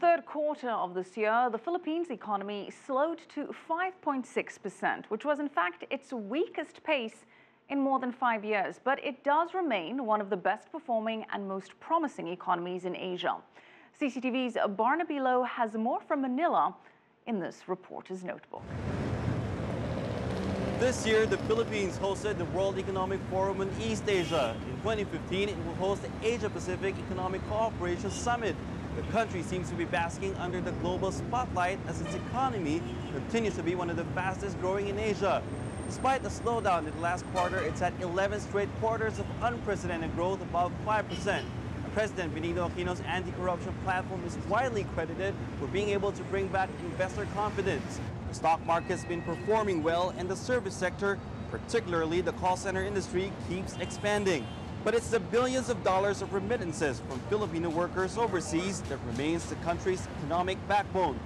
third quarter of this year, the Philippines economy slowed to 5.6%, which was in fact its weakest pace in more than 5 years. But it does remain one of the best performing and most promising economies in Asia. CCTV's Barnaby has more from Manila in this reporter's notebook. This year, the Philippines hosted the World Economic Forum in East Asia. In 2015, it will host the Asia-Pacific Economic Cooperation Summit. The country seems to be basking under the global spotlight as its economy continues to be one of the fastest growing in Asia. Despite the slowdown in the last quarter, it's had 11 straight quarters of unprecedented growth above 5%. President Benigno Aquino's anti-corruption platform is widely credited for being able to bring back investor confidence. The stock market's been performing well, and the service sector, particularly the call center industry, keeps expanding. But it's the billions of dollars of remittances from Filipino workers overseas that remains the country's economic backbone.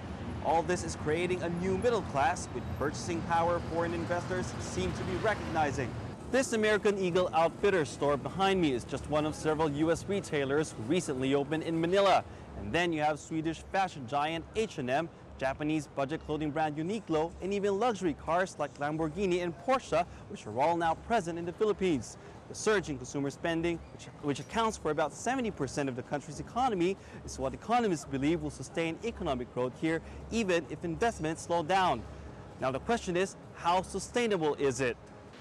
All this is creating a new middle class with purchasing power foreign investors seem to be recognizing. This American Eagle Outfitters store behind me is just one of several U.S. retailers who recently opened in Manila. And then you have Swedish fashion giant H&M, Japanese budget clothing brand Uniqlo, and even luxury cars like Lamborghini and Porsche, which are all now present in the Philippines. The surge in consumer spending, which accounts for about 70% of the country's economy, is what economists believe will sustain economic growth here, even if investments slow down. Now the question is, how sustainable is it?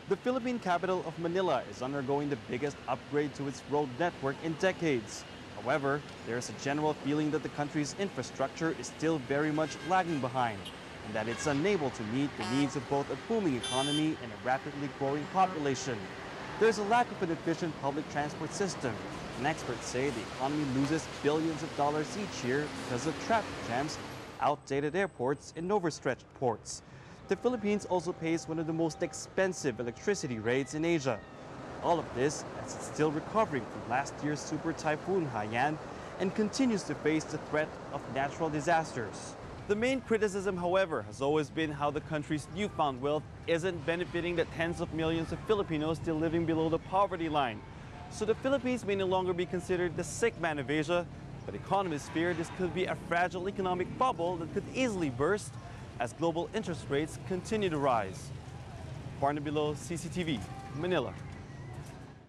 The Philippine capital of Manila is undergoing the biggest upgrade to its road network in decades. However, there is a general feeling that the country's infrastructure is still very much lagging behind, and that it's unable to meet the needs of both a booming economy and a rapidly growing population. There's a lack of an efficient public transport system, and experts say the economy loses billions of dollars each year because of traffic jams, outdated airports, and overstretched ports. The Philippines also pays one of the most expensive electricity rates in Asia. All of this as it's still recovering from last year's super typhoon Haiyan and continues to face the threat of natural disasters. The main criticism, however, has always been how the country's newfound wealth isn't benefiting the tens of millions of Filipinos still living below the poverty line. So the Philippines may no longer be considered the sick man of Asia, but economists fear this could be a fragile economic bubble that could easily burst as global interest rates continue to rise. Barnaby, CCTV, Manila.